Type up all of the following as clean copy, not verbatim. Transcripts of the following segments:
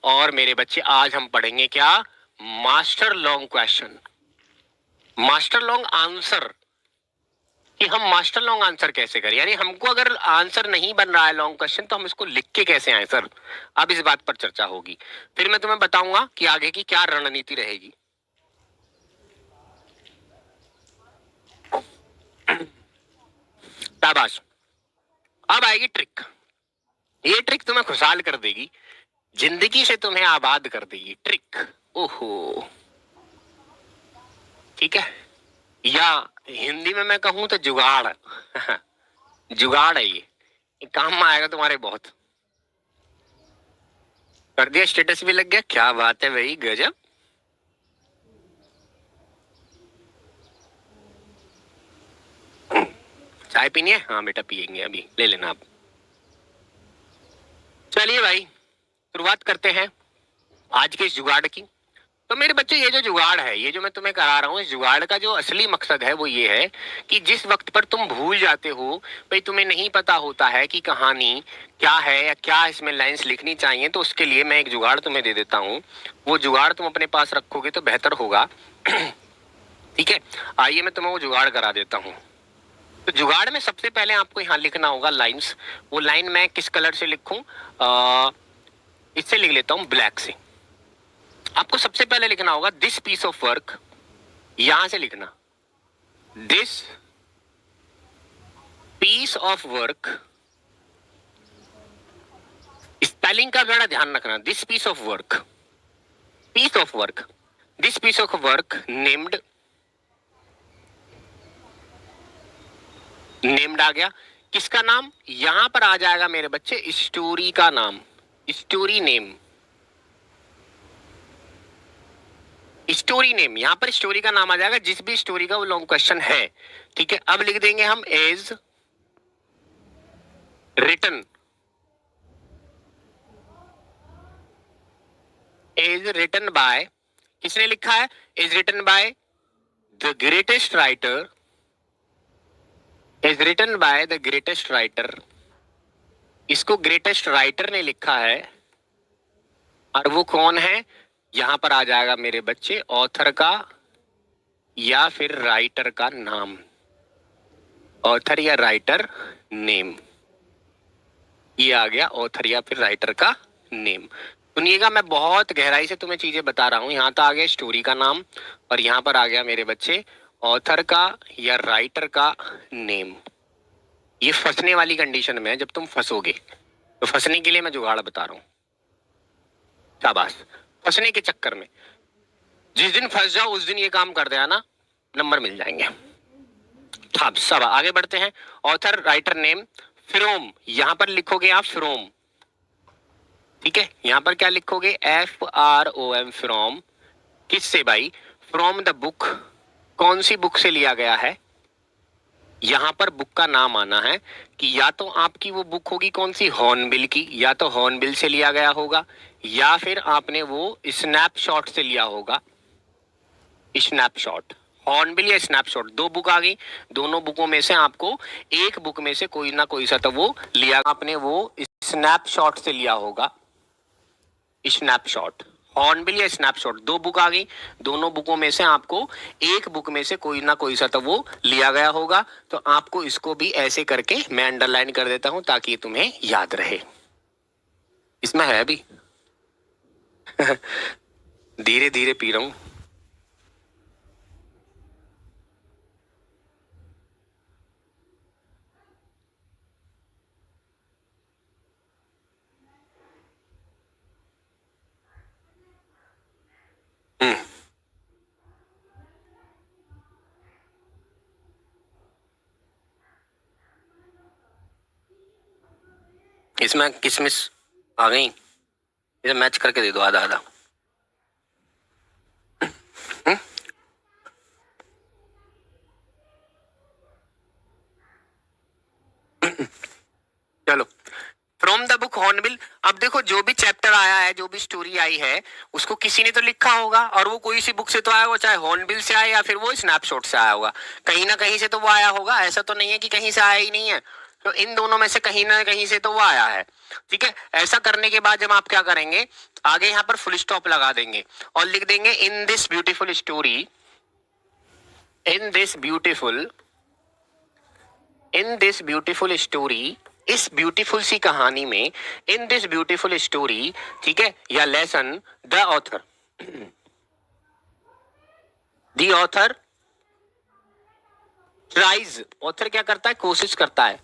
और मेरे बच्चे आज हम पढ़ेंगे क्या? Master long question, master long answer, कि हम मास्टर लॉन्ग आंसर कैसे करें। यानी हमको अगर आंसर नहीं बन रहा है लॉन्ग क्वेश्चन तो हम इसको लिख के कैसे आए सर। अब इस बात पर चर्चा होगी, फिर मैं तुम्हें बताऊंगा कि आगे की क्या रणनीति रहेगी। शाबाश। अब आएगी ट्रिक। ये ट्रिक तुम्हें खुशहाल कर देगी, जिंदगी से तुम्हें आबाद कर देगी। ट्रिक, ओहो, ठीक है, या हिंदी में मैं कहूं तो जुगाड़। जुगाड़ है ये काम में आएगा तुम्हारे बहुत। कर दिया, स्टेटस भी लग गया, क्या बात है भाई, गजब। चाय पीनी है? हाँ बेटा पियेंगे, अभी ले लेना आप। चलिए भाई शुरुआत करते हैं आज के इस जुगाड़ की। तो मेरे बच्चे ये जो जुगाड़ है, ये जो मैं तुम्हें करा रहा हूँ, इस जुगाड़ का जो असली मकसद है वो ये है कि जिस वक्त पर तुम भूल जाते हो, भाई तुम्हें नहीं पता होता है कि कहानी क्या है या क्या इसमें लाइंस लिखनी चाहिए, तो उसके लिए मैं एक जुगाड़ तुम्हें दे देता हूँ। वो जुगाड़ तुम अपने पास रखोगे तो बेहतर होगा। ठीक है, आइए मैं तुम्हें वो जुगाड़ करा देता हूँ। तो जुगाड़ में सबसे पहले आपको यहाँ लिखना होगा लाइंस। वो लाइन मैं किस कलर से लिखूं? इससे लिख लेता हूं, ब्लैक से। आपको सबसे पहले लिखना होगा दिस पीस ऑफ वर्क, यहां से लिखना this piece of work. Spelling का बड़ा ध्यान रखना, this piece of work, piece of work, this piece of work named, named आ गया। किसका नाम? यहां पर आ जाएगा मेरे बच्चे स्टोरी का नाम, स्टोरी नेम, स्टोरी नेम। यहां पर स्टोरी का नाम आ जाएगा, जिस भी स्टोरी का वो लॉन्ग क्वेश्चन है। ठीक है, अब लिख देंगे हम as written, as written by, किसने लिखा है? Is written by the greatest writer, is written by the greatest writer. इसको ग्रेटेस्ट राइटर ने लिखा है, और वो कौन है? यहां पर आ जाएगा मेरे बच्चे ऑथर का या फिर राइटर का नाम, ऑथर या राइटर नेम। ये आ गया ऑथर या फिर राइटर का नेम। सुनिएगा, मैं बहुत गहराई से तुम्हें चीजें बता रहा हूं। यहां तो आ गया स्टोरी का नाम, और यहां पर आ गया मेरे बच्चे ऑथर का या राइटर का नेम। ये फंसने वाली कंडीशन में है, जब तुम फंसोगे तो फंसने के लिए मैं जुगाड़ बता रहा हूं। शाबाश, फंसने के चक्कर में जिस दिन फंस जाओ उस दिन ये काम कर देना ना, नंबर मिल जाएंगे। हाँ, सब आगे बढ़ते हैं। ऑथर राइटर नेम फ्रोम, यहां पर लिखोगे आप फ्रोम। ठीक है, यहां पर क्या लिखोगे? FROM, from. किससे भाई? फ्रॉम द बुक, कौन सी बुक से लिया गया है? यहां पर बुक का नाम आना है कि या तो आपकी वो बुक होगी कौन सी, हॉर्नबिल की, या तो हॉर्नबिल से लिया गया होगा, या फिर आपने वो स्नैपशॉट से लिया होगा। स्नैपशॉट, हॉर्नबिल या स्नैपशॉट, दो बुक आ गई। दोनों बुकों में से आपको एक बुक में से कोई ना कोई सा तो वो लिया, आपने वो स्नैपशॉट से लिया होगा। स्नैपशॉट, हॉर्नबिल या स्नैपशॉट, दो बुक आ गई। दोनों बुकों में से आपको एक बुक में से कोई ना कोई सा तो वो लिया गया होगा। तो आपको इसको भी ऐसे करके मैं अंडरलाइन कर देता हूं ताकि तुम्हें याद रहे। इसमें है अभी धीरे धीरे पी रहा हूं। इसमें किसमिस आ गई, इसे मैच करके दे दो आधा आधा। चलो, फ्रॉम द बुक हॉर्नबिल। अब देखो, जो भी चैप्टर आया है, जो भी स्टोरी आई है, उसको किसी ने तो लिखा होगा, और वो कोई सी बुक से तो आया होगा, चाहे हॉर्नबिल से आया या फिर वो स्नैपशॉट से आया होगा। कहीं ना कहीं से तो वो आया होगा, ऐसा तो नहीं है कि कहीं से आया ही नहीं है। तो इन दोनों में से कहीं ना कहीं से तो वो आया है। ठीक है, ऐसा करने के बाद जब आप क्या करेंगे, आगे यहाँ पर फुल स्टॉप लगा देंगे और लिख देंगे in this beautiful story, in this beautiful story, इस ब्यूटीफुल सी कहानी में, इन दिस ब्यूटीफुल स्टोरी, ठीक है, या lesson, the author tries, author क्या करता है, कोशिश करता है,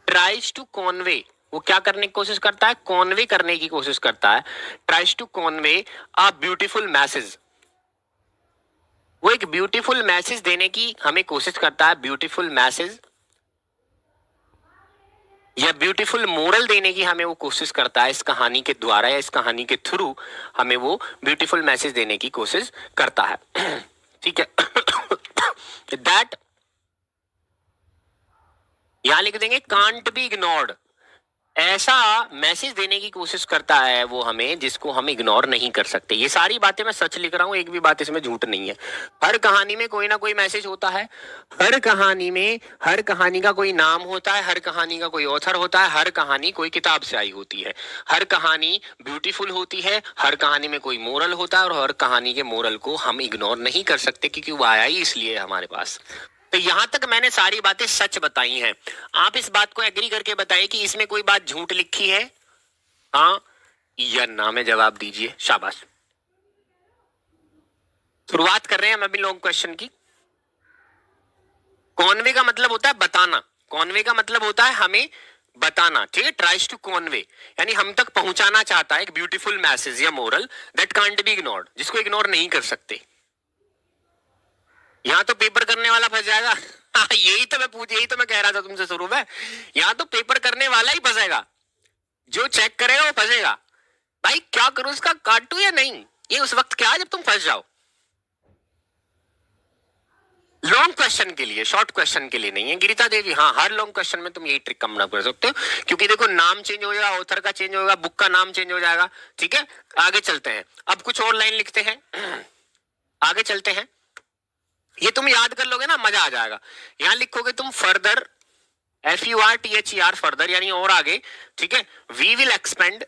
ट्राइज टू कॉन्वे, वो क्या करने की कोशिश करता है, कॉन्वे करने की कोशिश करता है, tries to convey a beautiful message, वो एक ब्यूटीफुल मैसेज देने की हमें कोशिश करता है, ब्यूटीफुल मैसेज या ब्यूटीफुल मोरल देने की हमें वो कोशिश करता है, इस कहानी के द्वारा या इस कहानी के थ्रू हमें वो ब्यूटीफुल मैसेज देने की कोशिश करता है। ठीक है, दैट यहां लिख देंगे कांट बी इग्नोर्ड, ऐसा मैसेज देने की कोशिश करता है वो हमें जिसको हम इग्नोर नहीं कर सकते। ये सारी बातें मैं सच लिख रहा हूं, एक भी बात इसमें झूठ नहीं है। हर कहानी में कोई ना कोई मैसेज होता है, हर कहानी में हर कहानी का कोई नाम होता है, हर कहानी का कोई ऑथर होता है, हर कहानी कोई किताब से आई होती है, हर कहानी ब्यूटीफुल होती है, हर कहानी में कोई मोरल होता है और हर कहानी के मोरल को हम इग्नोर नहीं कर सकते क्योंकि वो आया ही इसलिए हमारे पास। तो यहां तक मैंने सारी बातें सच बताई हैं। आप इस बात को एग्री करके बताइए कि इसमें कोई बात झूठ लिखी है, हाँ या ना में जवाब दीजिए। शाबाश। शुरुआत कर रहे हैं हम अभी लॉन्ग क्वेश्चन की। कॉन्वे का मतलब होता है बताना, कॉन्वे का मतलब होता है हमें बताना, ठीक है, ट्राइज टू कॉन्वे यानी हम तक पहुंचाना चाहता है एक ब्यूटीफुल मैसेज या moral that can't be ignored, जिसको इग्नोर नहीं कर सकते। यहां तो पेपर करने वाला फंस जाएगा। यही तो मैं कह रहा था तुमसे शुरू में, यहां तो पेपर करने वाला ही फंसेगा, जो चेक करेगा वो फंसेगा। भाई क्या करूं, इसका काटू या नहीं, ये उस वक्त क्या है जब तुम फंस जाओ। लॉन्ग क्वेश्चन के लिए, शॉर्ट क्वेश्चन के लिए नहीं है गिरिता देवी। हाँ, हर लॉन्ग क्वेश्चन में तुम यही ट्रिक कम ना कर सकते हो, क्योंकि देखो नाम चेंज हो जाएगा, ऑथर का चेंज होगा, बुक का नाम चेंज हो जाएगा। ठीक है, आगे चलते हैं, अब कुछ और लाइन लिखते हैं, आगे चलते हैं। ये तुम याद कर लोगे ना, मजा आ जाएगा। यहां लिखोगे तुम फर्दर, FURTHER, फर्दर यानी और आगे। ठीक है, we will expand,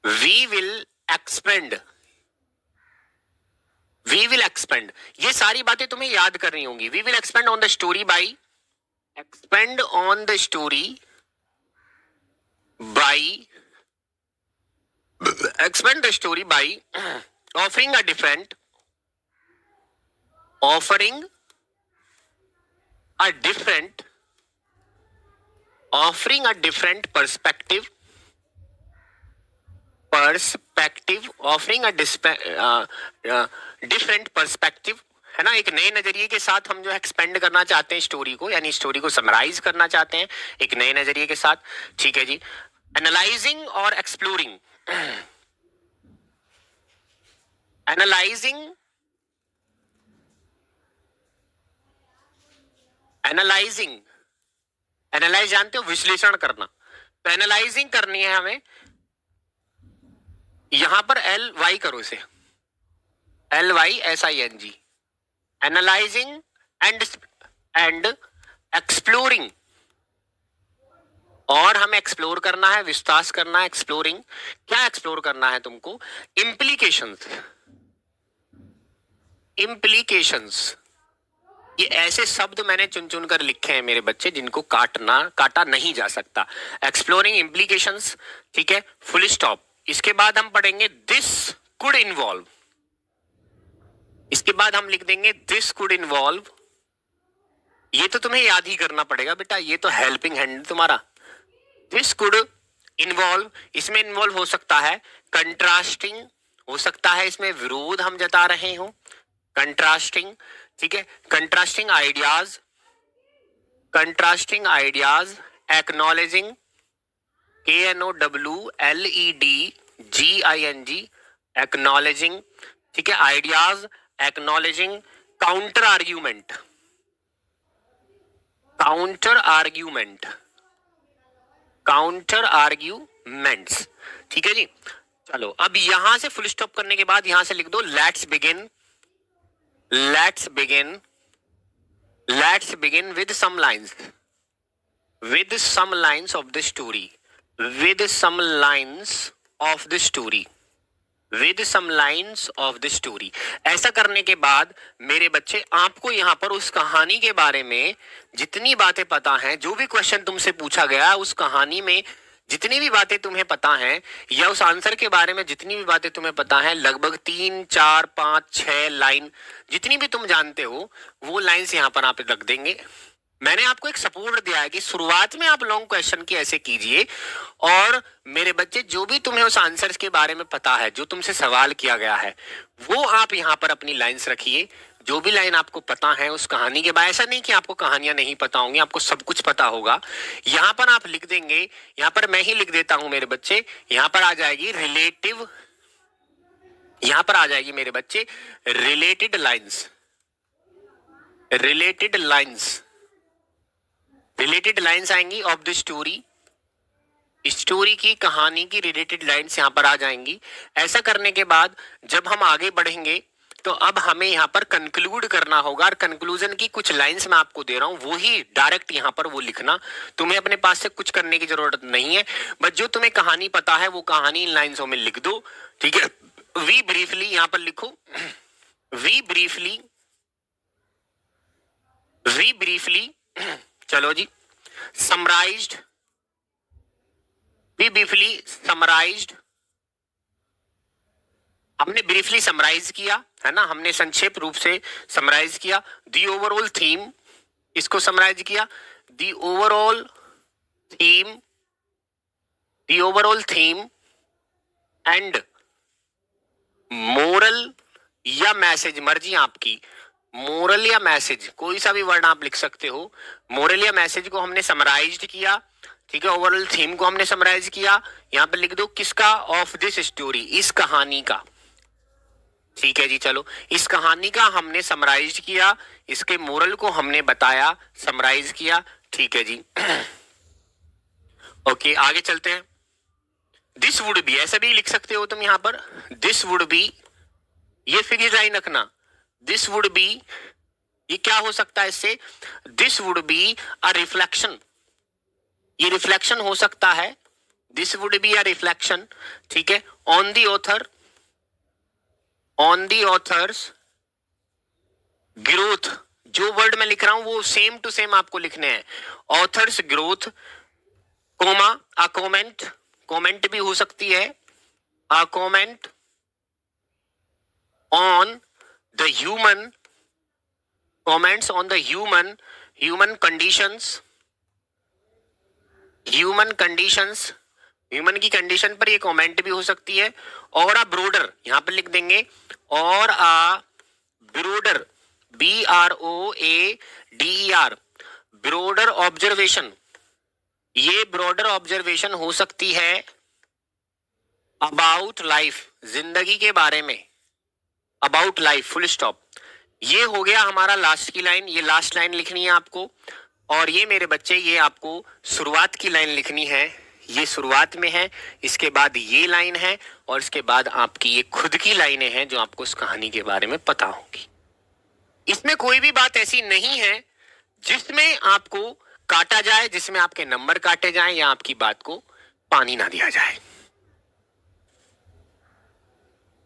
we will expand, we will expand, ये सारी बातें तुम्हें याद करनी होंगी। We will expand on the story by, expand on the story by, expand the story by offering a different, offering a different, offering a different perspective, offering a different perspective, है ना, एक नए नजरिए के साथ हम जो एक्सपेंड करना चाहते हैं स्टोरी को, यानी स्टोरी को समराइज करना चाहते हैं एक नए नजरिए के साथ। ठीक है जी, एनालाइजिंग और एक्सप्लोरिंग, एनालाइजिंग, एनालाइजिंग, एनालाइज जानते हो, विश्लेषण करना। तो एनालाइजिंग करनी है हमें, यहां पर LY करो इसे, LYSING, एनालाइजिंग एंड एक्सप्लोरिंग, और हमें एक्सप्लोर करना है, विस्तार करना है। एक्सप्लोरिंग, क्या एक्सप्लोर करना है तुमको, इम्प्लीकेशंस, इम्प्लीकेशंस, ये ऐसे शब्द मैंने चुन चुन कर लिखे हैं मेरे बच्चे जिनको काटा नहीं जा सकता। एक्सप्लोरिंग इम्प्लीकेशंस, ठीक है, फुल स्टॉप। इसके बाद हम पढ़ेंगे दिस कुड इन्वॉल्व, इसके बाद हम लिख देंगे दिस कुड इन्वॉल्व। ये तो तुम्हें याद ही करना पड़ेगा बेटा, ये तो हेल्पिंग हैंड तुम्हारा। दिस कुड इन्वॉल्व, इसमें इन्वॉल्व हो सकता है कंट्रास्टिंग, हो सकता है इसमें विरोध हम जता रहे हो, कंट्रास्टिंग। ठीक है, contrasting ideas, contrasting ideas, acknowledging, KNOWLEDGING, acknowledging. ठीक है, ideas, acknowledging, counter argument, counter argument, counter arguments. ठीक है जी, चलो अब यहां से फुल स्टॉप करने के बाद यहां से लिख दो let's begin, let's begin with some lines, with some lines of the story, with some lines of the story, with some lines of the story. ऐसा करने के बाद मेरे बच्चे आपको यहाँ पर उस कहानी के बारे में जितनी बातें पता हैं, जो भी क्वेश्चन तुमसे पूछा गया उस कहानी में जितनी भी बातें तुम्हें पता हैं या उस आंसर के बारे में जितनी भी बातें तुम्हें पता हैं, लगभग 3, 4, 5, 6 लाइन जितनी भी तुम जानते हो वो लाइन्स यहाँ पर आप रख देंगे। मैंने आपको एक सपोर्ट दिया है कि शुरुआत में आप लॉन्ग क्वेश्चन की ऐसे कीजिए और मेरे बच्चे जो भी तुम्हें उस आंसर्स के बारे में पता है, जो तुमसे सवाल किया गया है, वो आप यहाँ पर अपनी लाइंस रखिए। जो भी लाइन आपको पता है उस कहानी के बारे, ऐसा नहीं कि आपको कहानियां नहीं पता होंगी, आपको सब कुछ पता होगा। यहाँ पर आप लिख देंगे, यहाँ पर मैं ही लिख देता हूं मेरे बच्चे, यहाँ पर आ जाएगी रिलेटिव, यहाँ पर आ जाएगी मेरे बच्चे related lines, related lines, related lines आएंगी ऑफ द स्टोरी, स्टोरी की कहानी की रिलेटेड लाइन्स यहां पर आ जाएंगी। ऐसा करने के बाद जब हम आगे बढ़ेंगे तो अब हमें यहाँ पर कंक्लूड करना होगा और कंक्लूजन की कुछ लाइंस मैं आपको दे रहा हूं, वो ही डायरेक्ट यहाँ पर वो लिखना, तुम्हें अपने पास से कुछ करने की जरूरत नहीं है, बस जो तुम्हें कहानी पता है वो कहानी इन लाइन्सों में लिख दो, ठीक है। वी ब्रीफली यहाँ पर लिखो, वी ब्रीफली, वी ब्रीफली, चलो जी, समराइज्ड, वी ब्रीफली समराइज्ड, हमने ब्रीफली समराइज किया है ना, हमने संक्षेप रूप से समराइज किया। दी ओवरऑल थीम, इसको समराइज किया, the overall theme, the overall theme and moral या मैसेज, मर्जी आपकी, मोरल या मैसेज, कोई सा भी वर्ड आप लिख सकते हो। मोरल या मैसेज को हमने समराइज्ड किया, ठीक है। ओवरऑल थीम को हमने समराइज किया, यहां पर लिख दो किसका, ऑफ दिस स्टोरी, इस कहानी का, ठीक है जी। चलो, इस कहानी का हमने समराइज किया, इसके मोरल को हमने बताया, समराइज किया, ठीक है जी। ओके, आगे चलते हैं। दिस वुड बी, ऐसा भी लिख सकते हो तुम यहां पर, दिस वुड बी, ये फिक्स लाइन रखना, दिस वुड बी, ये क्या हो सकता है इससे, this would be a reflection, ये रिफ्लेक्शन हो सकता है, this would be a reflection, ठीक है, on the author, on the authors growth, जो वर्ड मैं लिख रहा हूं वो सेम टू सेम आपको लिखने हैं, authors growth, comma a comment, comment भी हो सकती है, a comment on the human, comments on the human conditions, human conditions, human की कंडीशन पर ये कमेंट भी हो सकती है। और आ ब्रोडर, यहां पर लिख देंगे, और आ ब्रोडर, BROADER, ब्रोडर ऑब्जर्वेशन, ये ब्रोडर ऑब्जर्वेशन हो सकती है अबाउट लाइफ, जिंदगी के बारे में, अबाउट लाइफ, फुल स्टॉप। ये हो गया हमारा लास्ट की लाइन, ये लास्ट लाइन लिखनी है आपको। और ये मेरे बच्चे, ये आपको शुरुआत की लाइन लिखनी है, ये शुरुआत में है, इसके बाद ये लाइन है, और इसके बाद आपकी ये खुद की लाइनें हैं जो आपको इस कहानी के बारे में पता होंगी। इसमें कोई भी बात ऐसी नहीं है जिसमें आपको काटा जाए, जिसमें आपके नंबर काटे जाएं या आपकी बात को पानी ना दिया जाए,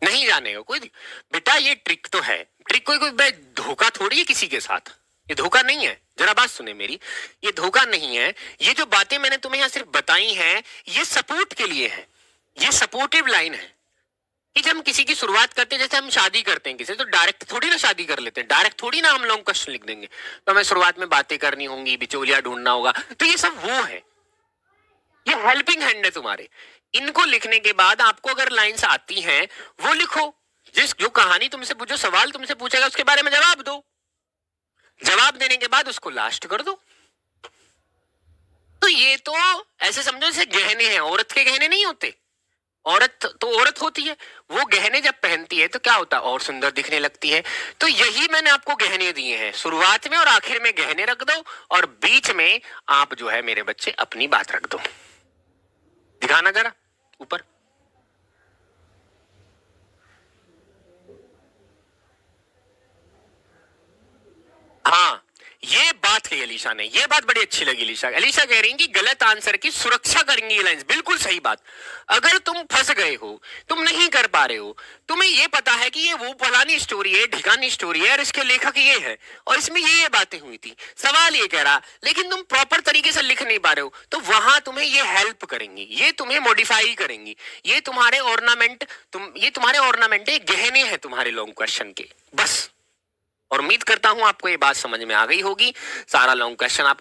नहीं जानेगा कोई। बेटा ये ट्रिक तो है, ट्रिक कोई धोखा थोड़ी है किसी के साथ, ये धोखा नहीं है, जरा बात सुने मेरी, ये धोखा नहीं है। ये जो बातें मैंने तुम्हें यहां सिर्फ बताई हैं, ये सपोर्ट के लिए है, ये सपोर्टिव लाइन है कि जब हम किसी की शुरुआत करते हैं, जैसे हम शादी करते हैं किसी, तो डायरेक्ट थोड़ी ना शादी कर लेते हैं, डायरेक्ट थोड़ी ना हम लॉन्ग क्वेश्चन लिख देंगे, तो हमें शुरुआत में बातें करनी होंगी, बिचौलिया ढूंढना होगा, तो ये सब वो है, ये हेल्पिंग हैंड है तुम्हारे। इनको लिखने के बाद आपको अगर लाइंस आती हैं वो लिखो, जिस जो कहानी तुमसे, जो सवाल तुमसे पूछेगा उसके बारे में जवाब दो, जवाब देने के बाद उसको लास्ट कर दो। तो ये तो ऐसे समझो जैसे गहने हैं, औरत के गहने नहीं होते, औरत तो औरत होती है, वो गहने जब पहनती है तो क्या होता है, और सुंदर दिखने लगती है। तो यही मैंने आपको गहने दिए हैं, शुरुआत में और आखिर में गहने रख दो, और बीच में आप जो है मेरे बच्चे अपनी बात रख दो। दिखाना जरा ऊपर, हाँ ये बात है, अलीशा ने, ये बात बड़ी अच्छी लगी अलीशा। अलीशा कह रही हैं कि गलत आंसर की सुरक्षा करेंगी ये लाइंस, बिल्कुल सही बात। अगर तुम फंस गए हो, तुम नहीं कर पा रहे हो, तुम्हें ये पता है कि ये वो फलानी स्टोरी है, ढिकानी स्टोरी है और इसके लेखक ये है और इसमें ये बातें हुई थी, सवाल ये कह रहा, लेकिन तुम प्रॉपर तरीके से लिख नहीं पा रहे हो, तो वहां तुम्हें ये हेल्प करेंगी, ये तुम्हें मॉडिफाई करेंगी, ये तुम्हारे ऑर्नामेंट, ये तुम्हारे ऑर्नामेंट गहने हैं तुम्हारे लॉन्ग क्वेश्चन के, बस। और उम्मीद करता हूं आपको ये बात समझ में आ गई होगी। सारा लॉन्ग क्वेश्चन आप